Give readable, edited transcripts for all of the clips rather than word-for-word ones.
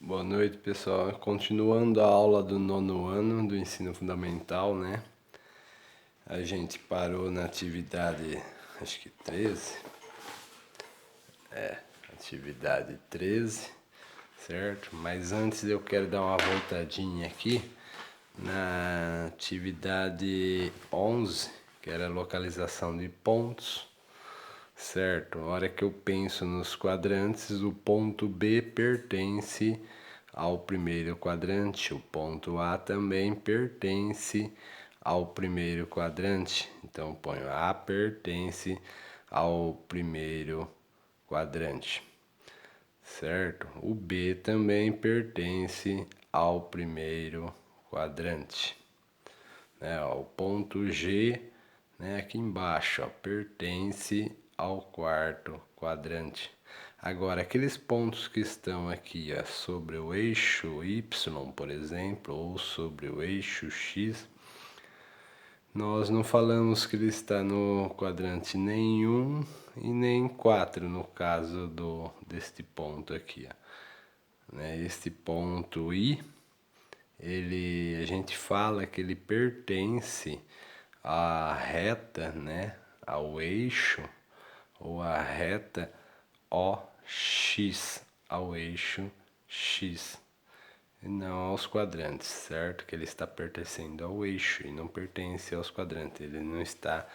Boa noite, pessoal. Continuando a aula do nono ano do ensino fundamental, né? A gente parou na atividade, acho que 13. Atividade 13, certo? Mas antes eu quero dar uma voltadinha aqui na atividade 11, que era a localização de pontos. Certo, a hora que eu penso nos quadrantes, o ponto B pertence ao primeiro quadrante, o ponto A também pertence ao primeiro quadrante. Então ponho A pertence ao primeiro quadrante, certo? O B também pertence ao primeiro quadrante, né? O ponto G, né, aqui embaixo, ó, pertence ao quarto quadrante. Agora, aqueles pontos que estão aqui, ó, sobre o eixo Y, por exemplo, ou sobre o eixo X, nós não falamos que ele está no quadrante nem 1 e nem 4, no caso deste ponto aqui, ó, né? Este ponto I, a gente fala que ele pertence à reta, né, ao eixo, ou à reta OX, ao eixo X, e não aos quadrantes, certo? Que ele está pertencendo ao eixo e não pertence aos quadrantes, ele não está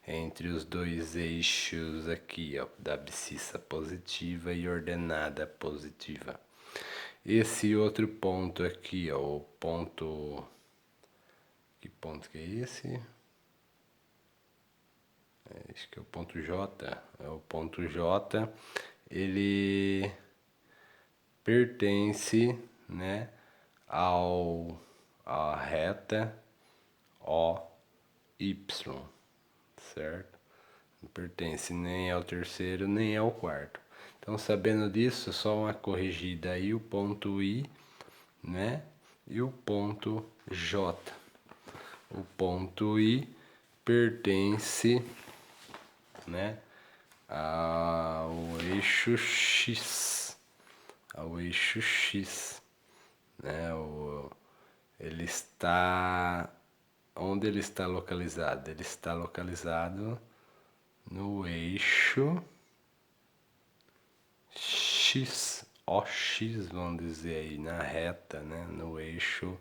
entre os dois eixos aqui, ó, da abscissa positiva e ordenada positiva. Esse outro ponto aqui, ó, o ponto... Que ponto que é esse? Acho que é o ponto J. É o ponto J, ele pertence, né, à reta OY, certo? Não pertence nem ao terceiro nem ao quarto. Então, sabendo disso, só uma corrigida aí, o ponto I, né, e o ponto J. O ponto I pertence, né, ao eixo X, né? Ele está, onde ele está localizado? Ele está localizado no eixo X, OX, vamos dizer aí, na reta, né? No eixo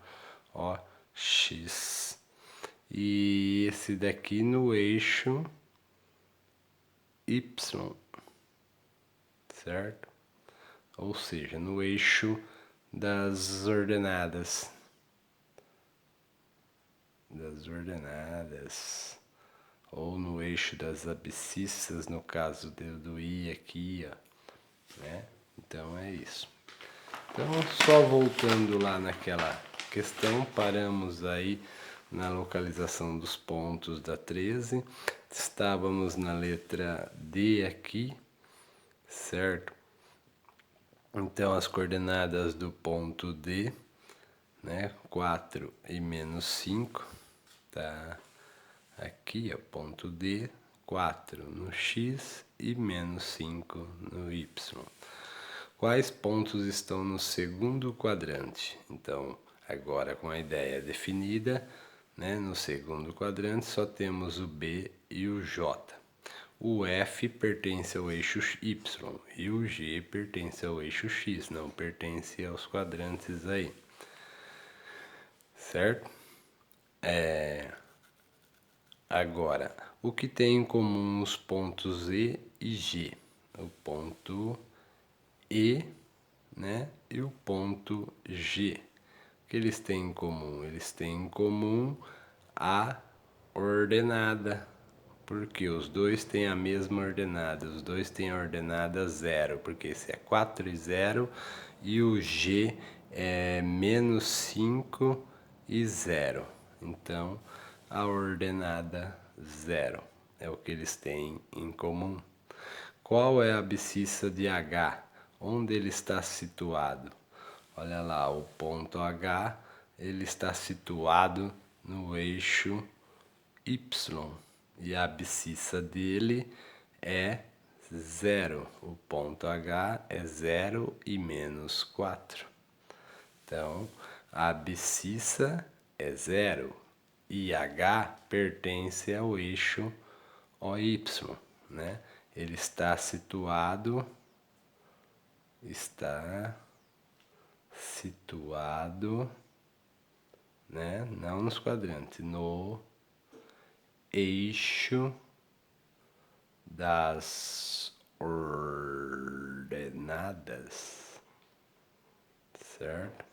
OX. E esse daqui no eixo Y, certo? Ou seja, no eixo das ordenadas. Ou no eixo das abscissas, no caso do I aqui, ó, né? Então é isso. Então, só voltando lá naquela questão, paramos aí na localização dos pontos da 13. Estávamos na letra D aqui, certo? Então, as coordenadas do ponto D, né, 4 e menos 5, tá aqui, ó, ponto D, 4 no X e menos 5 no Y. Quais pontos estão no segundo quadrante? Então, agora com a ideia definida, né, no segundo quadrante só temos o B e o J. O F pertence ao eixo Y e o G pertence ao eixo X, não pertence aos quadrantes aí, certo? Agora, o que tem em comum os pontos E e G? O ponto E, né, e o ponto G. O que eles têm em comum? Eles têm em comum a ordenada, porque os dois têm a mesma ordenada, os dois têm a ordenada 0, porque esse é 4 e 0 e o G é menos 5 e 0. Então, a ordenada 0 é o que eles têm em comum. Qual é a abscissa de H? Onde ele está situado? Olha lá, o ponto H, ele está situado no eixo Y e a abscissa dele é 0. O ponto H é 0 e menos 4. Então, a abscissa é 0 e H pertence ao eixo OY, né? Ele está situado né? Não nos quadrantes, no eixo das ordenadas, certo?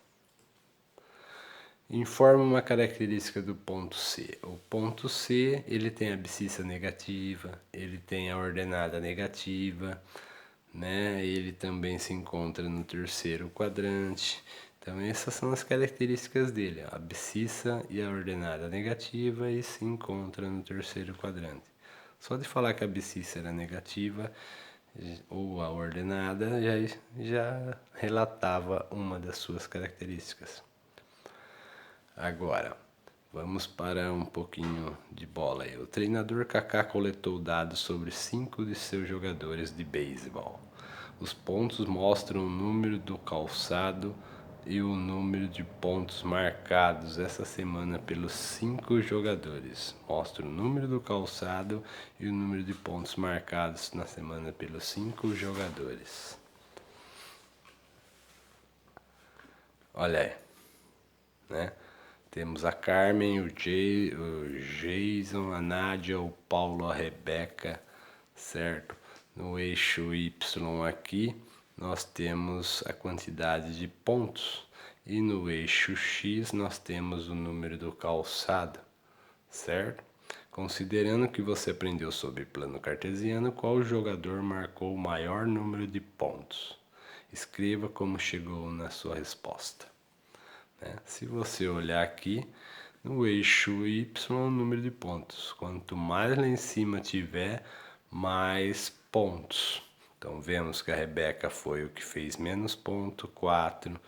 Informa uma característica do ponto C. O ponto C, ele tem a abscissa negativa, ele tem a ordenada negativa, né? Ele também se encontra no terceiro quadrante. Então essas são as características dele, a abscissa e a ordenada negativa, e se encontra no terceiro quadrante. Só de falar que a abscissa era negativa ou a ordenada já relatava uma das suas características. Agora, vamos para um pouquinho de bola aí. O treinador Kaká coletou dados sobre 5 de seus jogadores de beisebol. Os pontos mostram o número do calçado e o número de pontos marcados essa semana pelos 5 jogadores. Mostra o número do calçado e o número de pontos marcados na semana pelos 5 jogadores. Olha aí, né? Temos a Carmen, o Jason, a Nádia, o Paulo, a Rebeca, certo? No eixo Y aqui, nós temos a quantidade de pontos. E no eixo X, nós temos o número do calçado, certo? Considerando que você aprendeu sobre plano cartesiano, qual jogador marcou o maior número de pontos? Escreva como chegou na sua resposta. Se você olhar aqui, no eixo Y, o número de pontos. Quanto mais lá em cima tiver, mais pontos. Então, vemos que a Rebeca foi o que fez menos ponto, 4.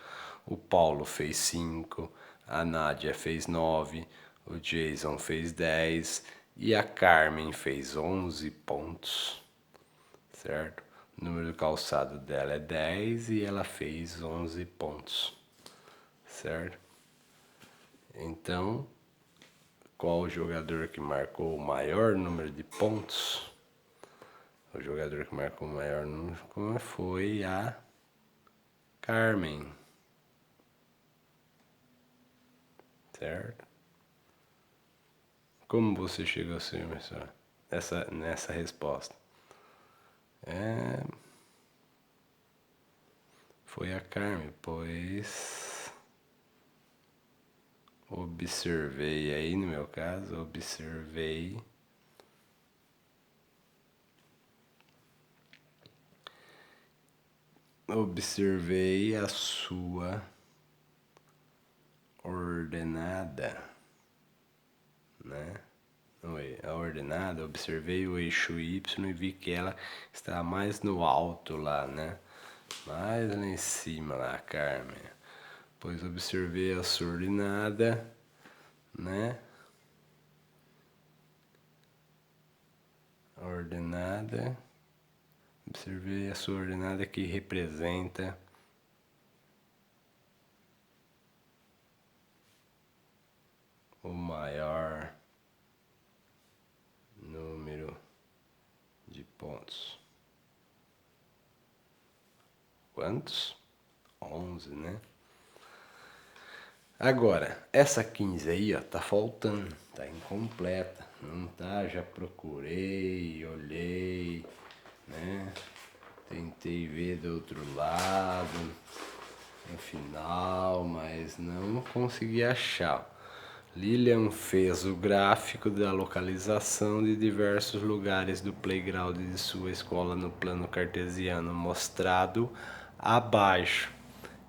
O Paulo fez 5. A Nádia fez 9. O Jason fez 10. E a Carmen fez 11 pontos. Certo? O número do calçado dela é 10 e ela fez 11 pontos. Certo? Então, qual o jogador que marcou o maior número de pontos? O jogador que marcou o maior número foi a Carmen. Certo? Como você chegou a ser nessa resposta? Foi a Carmen, pois observei aí, no meu caso, observei a sua ordenada, né? A ordenada, observei o eixo Y e vi que ela está mais no alto lá, né? Mais lá em cima lá, Carmen. Pois observei a sua ordenada, né? A ordenada. Observei a sua ordenada que representa o maior número de pontos. Quantos? 11, né? Agora, essa 15 aí, ó, tá faltando, tá incompleta, não tá? Já procurei, olhei, né? Tentei ver do outro lado, no final, mas não consegui achar. Lilian fez o gráfico da localização de diversos lugares do playground de sua escola no plano cartesiano, mostrado abaixo.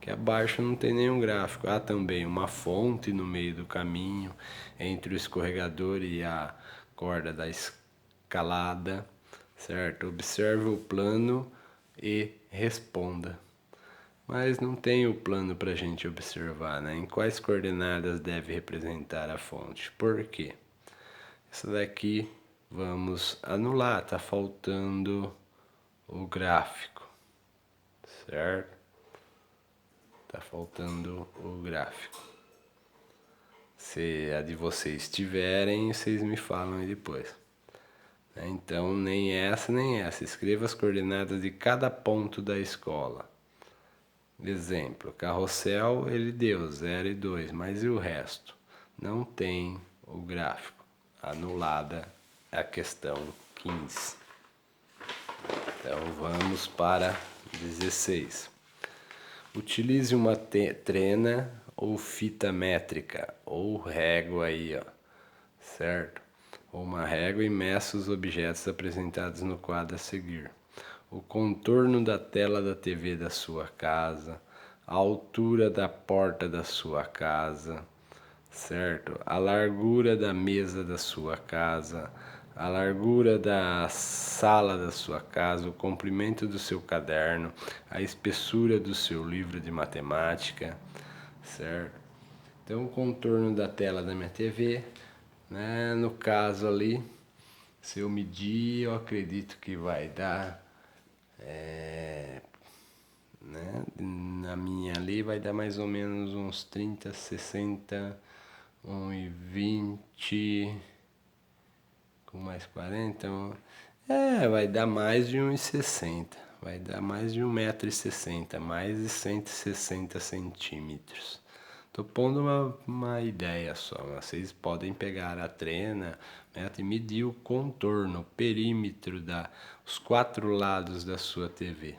Que abaixo não tem nenhum gráfico. Há também uma fonte no meio do caminho, entre o escorregador e a corda da escalada, certo? Observe o plano e responda. Mas não tem o plano para a gente observar, né? Em quais coordenadas deve representar a fonte? Por quê? Essa daqui vamos anular, tá faltando o gráfico, certo? Tá faltando o gráfico. Se a de vocês tiverem, vocês me falam aí depois. Então, nem essa, nem essa. Escreva as coordenadas de cada ponto da escola. Exemplo, carrossel, ele deu 0 e 2, mas e o resto? Não tem o gráfico. Anulada a questão 15. Então, vamos para 16. Utilize uma trena ou fita métrica, ou régua aí, ó, certo? Ou uma régua e meça os objetos apresentados no quadro a seguir. O contorno da tela da TV da sua casa, a altura da porta da sua casa, certo? A largura da mesa da sua casa, a largura da sala da sua casa, o comprimento do seu caderno, a espessura do seu livro de matemática, certo? Então, o contorno da tela da minha TV, né? No caso ali, se eu medir, eu acredito que vai dar, né? Na minha ali vai dar mais ou menos uns 30, 60, 1,20, com mais 40, vai dar mais de 1,60, vai dar mais de 1,60 m, mais de 160 centímetros. Tô pondo uma ideia só, vocês podem pegar a trena, né, e medir o contorno, o perímetro, os 4 lados da sua TV.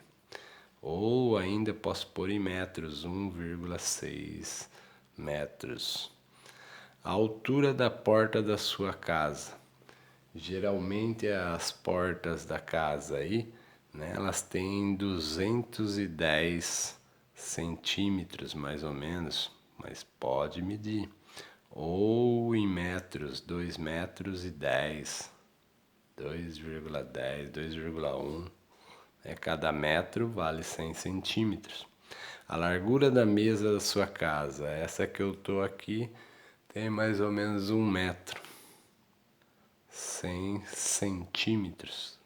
Ou ainda posso pôr em metros, 1,6 metros. A altura da porta da sua casa. Geralmente as portas da casa aí, né, elas têm 210 centímetros mais ou menos, mas pode medir. Ou em metros, 2 metros e 10, 2,10, 2,1. Cada metro vale 100 centímetros. A largura da mesa da sua casa, essa que eu tô aqui, tem mais ou menos 1 metro. 100 centímetros.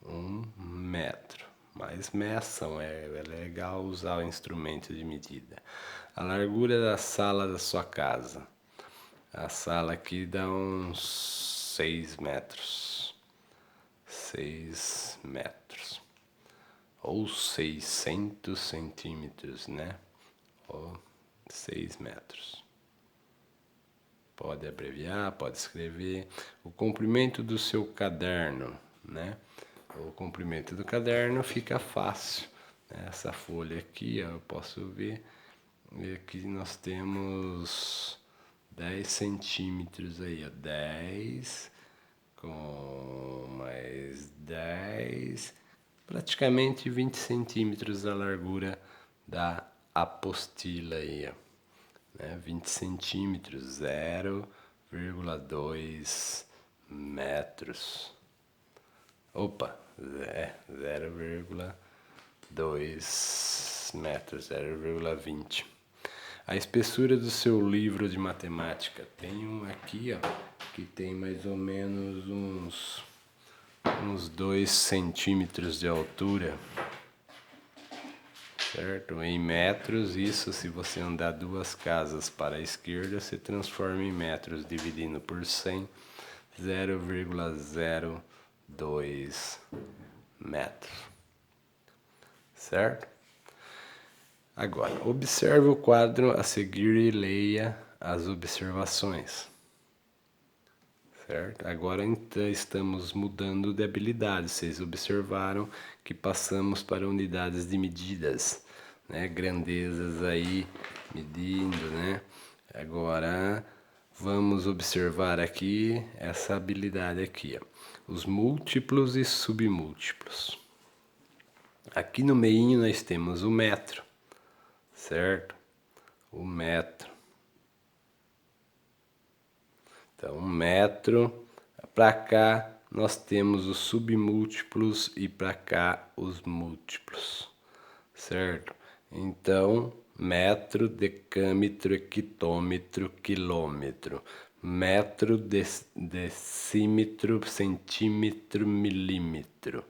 1 metro. Mas meçam, é legal usar o instrumento de medida. A largura da sala da sua casa. A sala aqui dá uns 6 metros. 6 metros. Ou 600 centímetros, né? Ou 6 metros. Pode abreviar, pode escrever. O comprimento do seu caderno, né? O comprimento do caderno fica fácil. Essa folha aqui, ó, eu posso ver que nós temos 10 centímetros aí, ó, 10 com mais 10, praticamente 20 centímetros a largura da apostila aí, ó, né? 20 centímetros, 0,2 metros. Opa, 0,2 metros, 0,20. A espessura do seu livro de matemática. Tem um aqui, ó, que tem mais ou menos uns 2 centímetros de altura, certo? Em metros, isso, se você andar 2 casas para a esquerda, se transforma em metros, dividindo por 100, 0,02 metros, certo? Agora, observe o quadro a seguir e leia as observações. Certo? Agora então estamos mudando de habilidade. Vocês observaram que passamos para unidades de medidas, né? Grandezas aí, medindo, né? Agora vamos observar aqui essa habilidade aqui, ó. Os múltiplos e submúltiplos. Aqui no meio nós temos o metro, certo? O metro. Então, 1 metro, para cá nós temos os submúltiplos e para cá os múltiplos, certo? Então, metro, decâmetro, hectômetro, quilômetro, metro, decímetro, centímetro, milímetro,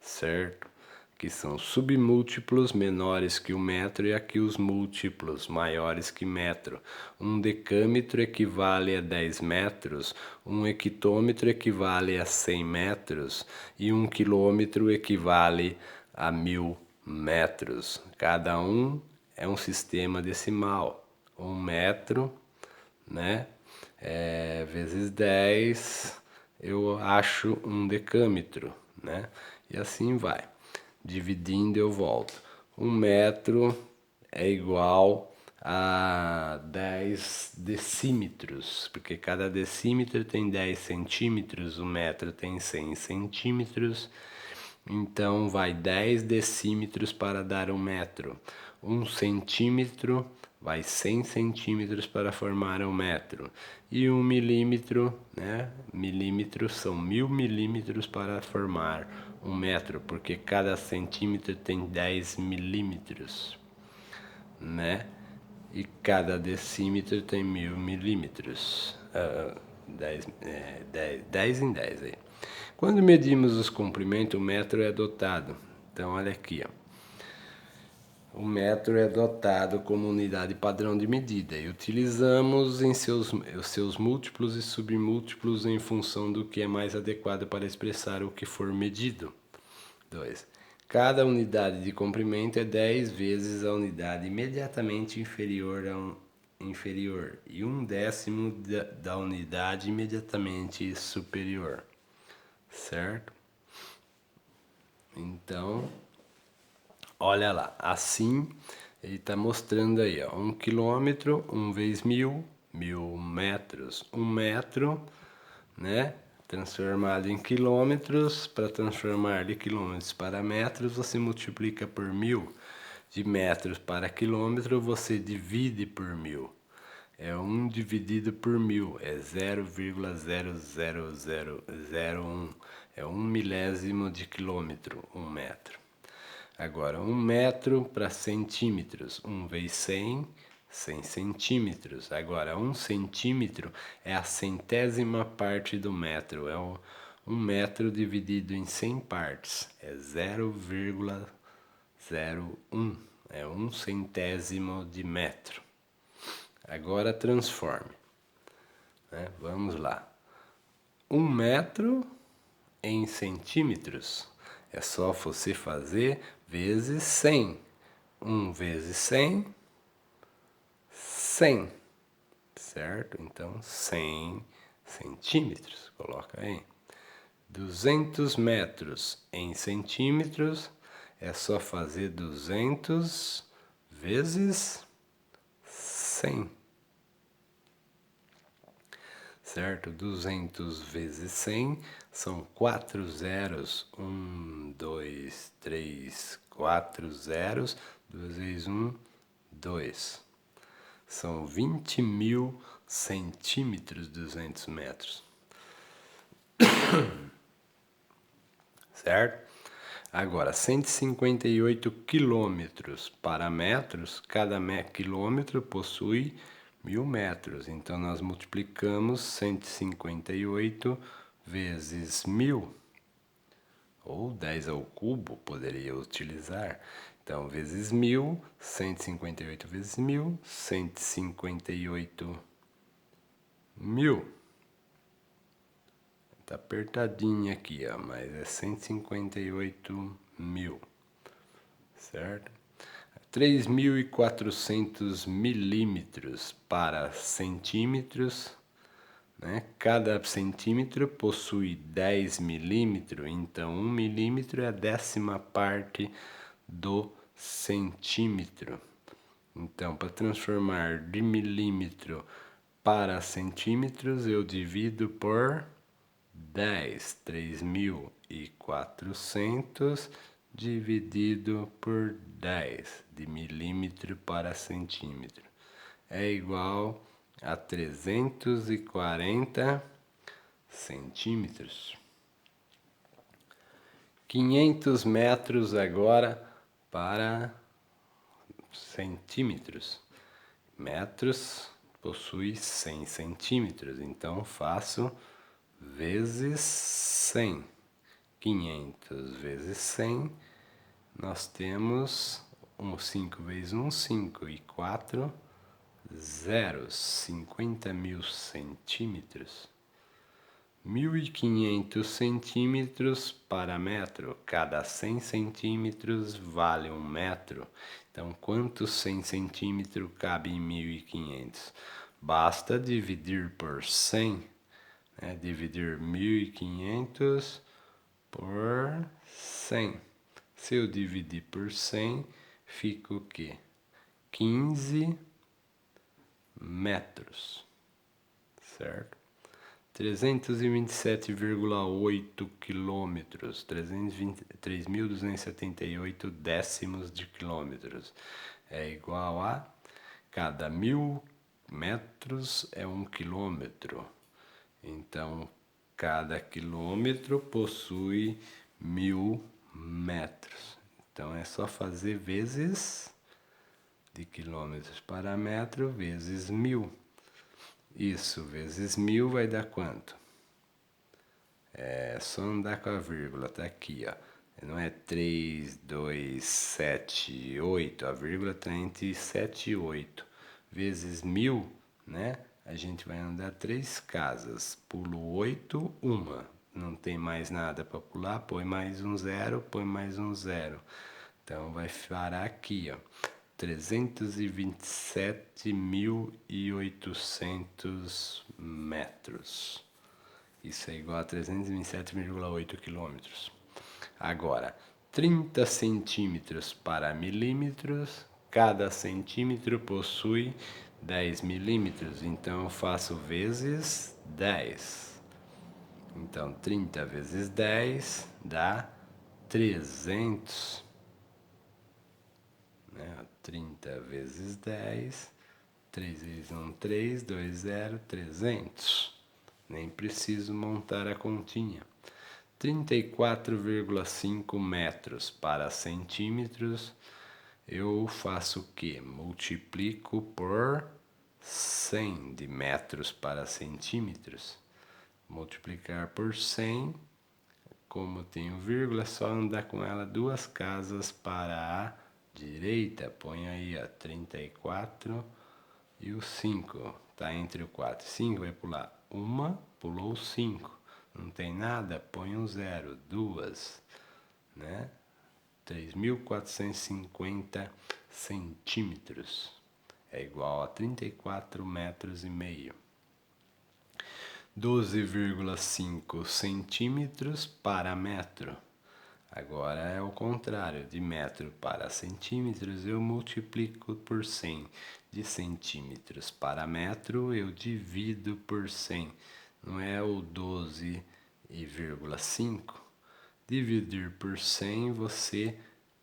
certo? que são submúltiplos menores que o metro e aqui os múltiplos maiores que metro. Um decâmetro equivale a 10 metros, um hectômetro equivale a 100 metros e um quilômetro equivale a 1000 metros. Cada um é um sistema decimal. 1 metro, né? Vezes 10, eu acho um decâmetro, né? E assim vai. Dividindo eu volto. 1 metro é igual a 10 decímetros, porque cada decímetro tem 10 centímetros, 1 metro tem 100 centímetros, então vai 10 decímetros para dar 1 metro. 1 centímetro vai 100 centímetros para formar 1 metro. E 1 milímetro, né? Milímetros são 1000 milímetros para formar 1 metro, porque cada centímetro tem 10 milímetros, né? E cada decímetro tem 1000 milímetros. 10 em 10 aí. Quando medimos os comprimentos, o metro é dotado. Então, olha aqui, ó. O metro é dotado como unidade padrão de medida e utilizamos em seus múltiplos e submúltiplos em função do que é mais adequado para expressar o que for medido. 2. Cada unidade de comprimento é 10 vezes a unidade imediatamente inferior e 1/10 da unidade imediatamente superior. Certo? Então, olha lá, assim ele está mostrando aí, ó, 1 quilômetro, 1 vezes 1000, 1000 metros. 1 metro, né? Transformado em quilômetros, para transformar de quilômetros para metros, você multiplica por 1000. De metros para quilômetro, você divide por 1000. É 1 dividido por 1000, é 0,00001. É 1 milésimo de quilômetro, 1 metro. Agora, 1 metro para centímetros, 1 vezes 100, 100 centímetros. Agora, 1 centímetro é a centésima parte do metro. É 1 metro dividido em 100 partes. É 0,01. É 1 centésimo de metro. Agora, transforme. Né? Vamos lá. 1 metro em centímetros. É só você fazer vezes 100. 1 vezes 100, 100. Certo? Então, 100 centímetros. Coloca aí. 200 metros em centímetros. É só fazer 200 vezes 100. Certo? 200 vezes 100 são 4 zeros. 1, 2, 3, 4 zeros. 2 vezes 1, 2. São 20.000 centímetros, 200 metros. Certo? Agora, 158 quilômetros para metros. Cada quilômetro possui 1000 metros. Então, nós multiplicamos 158 vezes 1000. Ou 10 ao cubo, poderia utilizar. Então, vezes 1000, 158 vezes 1000, 158 mil. Tá apertadinho aqui, ó, mas é 158 mil. Certo? 3.400 milímetros para centímetros, né? Cada centímetro possui 10 milímetros, então 1 milímetro é a 10ª parte do centímetro. Então, para transformar de milímetro para centímetros, eu divido por 10. 3.400 dividido por 10 de milímetro para centímetro é igual a 340 centímetros. 500 metros agora para centímetros. Metros possui 100 centímetros, então faço vezes 100. 500 vezes 100 nós temos 5 vezes 1, 5 e 4, zeros, 50.000 centímetros. 1.500 centímetros para metro. Cada 100 centímetros vale 1 metro. Então, quantos 100 centímetros cabe em 1.500? Basta dividir por 100, né? Dividir 1.500 por 100. Se eu dividir por 100, fica o quê? 15 metros, certo? 327,8 quilômetros, 3.278 décimos de quilômetros, é igual a cada 1.000 metros é 1 quilômetro. Então, cada quilômetro possui 1.000 metros. Então, é só fazer vezes de quilômetros para metro vezes 1.000. Isso vezes 1.000 vai dar quanto? É só andar com a vírgula, tá aqui, ó. Não é 3, 2, 7, 8, a vírgula tá entre 7 e 8. Vezes 1.000, né? A gente vai andar 3 casas. Pulo 8, uma. Não tem mais nada para pular, põe mais um zero, põe mais um zero. Então vai parar aqui, ó. 327.800 metros. Isso é igual a 327,8 quilômetros. Agora, 30 centímetros para milímetros. Cada centímetro possui 10 milímetros. Então, eu faço vezes 10. Então, 30 vezes 10 dá 300. 30 vezes 10, 3 vezes 1, 3, 2, 0, 300. Nem preciso montar a continha. 34,5 metros para centímetros. Eu faço o quê? Multiplico por 100 de metros para centímetros. Multiplicar por 100, como tenho vírgula, é só andar com ela 2 casas para a direita. Põe aí a 34 e o 5. Está entre o 4 e 5, vai pular uma, pulou 5. Não tem nada, põe um zero. 2, né? 3.450 centímetros. É igual a 34 metros e meio. 12,5 centímetros para metro. Agora é o contrário, de metro para centímetros eu multiplico por 100. De centímetros para metro eu divido por 100. Não é o 12,5. Dividir por 100 você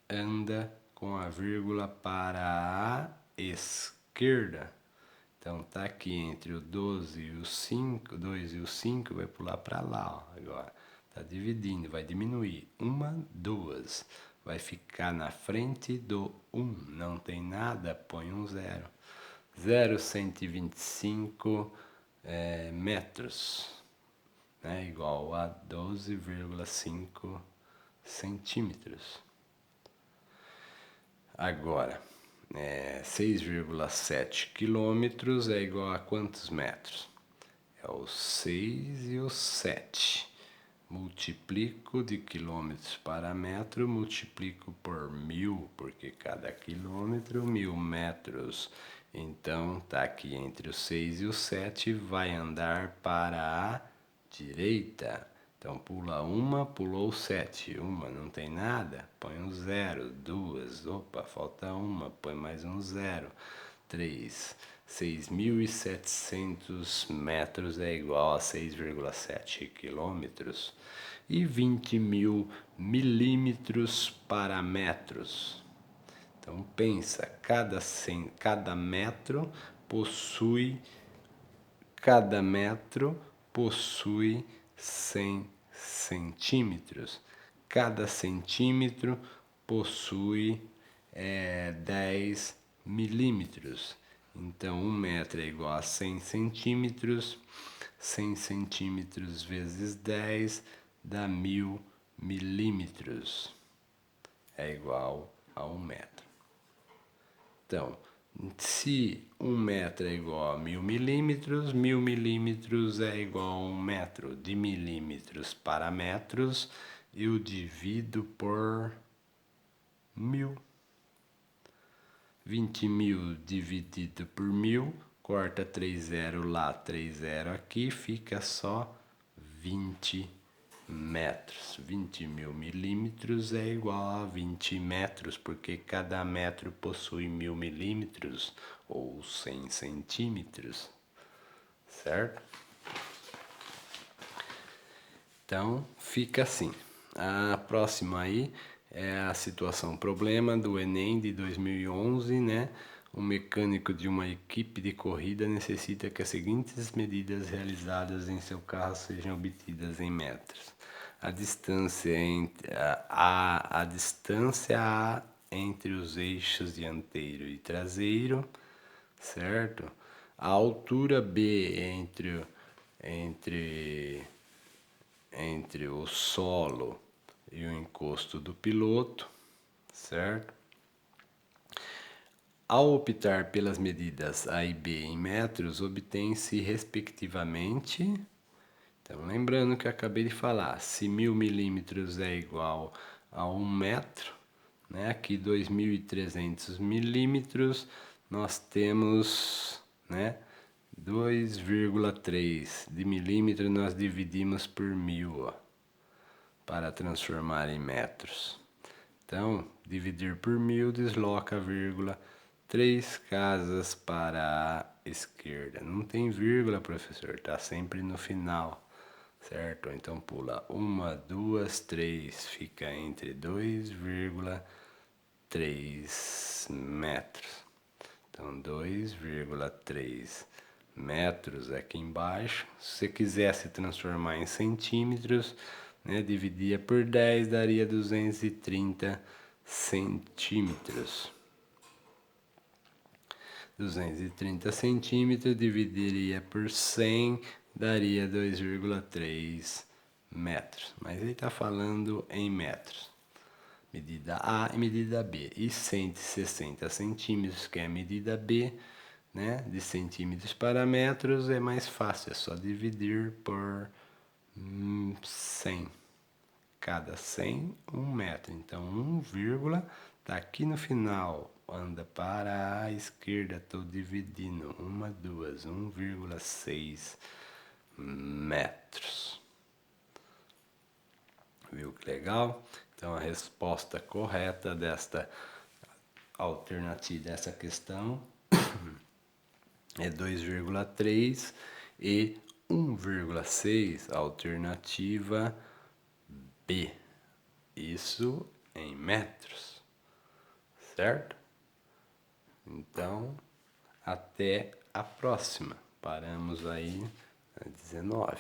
anda com a vírgula para a esquerda. Então tá aqui entre o 12 e o 5, 2 e o 5 vai pular para lá, ó, agora. Tá dividindo, vai diminuir. 1, 2. Vai ficar na frente do 1. Não tem nada, põe um zero. 0,125 metros. Né? Igual a 12,5 centímetros. Agora, 6,7 quilômetros é igual a quantos metros? É o 6 e o 7. Multiplico de quilômetros para metro, multiplico por 1.000, porque cada quilômetro, 1.000 metros. Então, tá aqui entre o 6 e o 7, vai andar para a direita. Então, pula uma, pulou 7. Uma, não tem nada, põe um zero. 2, opa, falta uma, põe mais um zero. 3, 6.700 metros é igual a 6,7 quilômetros. E 20.000 milímetros para metros. Então pensa, cada metro possui 100 centímetros. Cada centímetro possui 10 milímetros. Então, 1 metro é igual a 100 centímetros. 100 centímetros vezes 10 dá 1.000 milímetros. é igual a 1 metro. Então, se 1 metro é igual a 1000 milímetros, 1000 milímetros é igual a 1 metro. De milímetros para metros, eu divido por 1000. 20.000 dividido por 1000, corta 3 zero lá, 3 zero aqui, fica só 20 metros. 20.000 milímetros é igual a 20 metros, porque cada metro possui 1000 milímetros ou 100 centímetros, certo? Então fica assim. A próxima aí é a situação problema do Enem de 2011, né? Um mecânico de uma equipe de corrida necessita que as seguintes medidas realizadas em seu carro sejam obtidas em metros. A distância entre os eixos dianteiro e traseiro, certo? A altura B entre o solo e o encosto do piloto, certo? Ao optar pelas medidas A e B em metros, obtém-se respectivamente. Então, lembrando que eu acabei de falar, se 1000 milímetros é igual a 1 metro, né? Aqui 2300 milímetros, nós temos, né, 2,3 de milímetro, nós dividimos por 1000, ó, para transformar em metros. Então, dividir por 1000 desloca a vírgula 3 casas para a esquerda. Não tem vírgula, professor, está sempre no final, certo? Então pula 1, 2, 3, fica entre 2,3 metros. Então 2,3 metros aqui embaixo. Se você quisesse transformar em centímetros, né, dividia por 10, daria 230 centímetros. 230 centímetros dividiria por 100, daria 2,3 metros. Mas ele está falando em metros. Medida A e medida B. E 160 centímetros, que é a medida B, né? De centímetros para metros, é mais fácil. É só dividir por 100. Cada 100, 1 metro. Então, 1, está aqui no final. Anda para a esquerda, estou dividindo. 1, 2, 1,6 metros. Viu que legal? Então, a resposta correta desta alternativa, dessa questão, é 2,3 e 1,6, alternativa B. Isso em metros, certo? Então, até a próxima. Paramos aí na 19.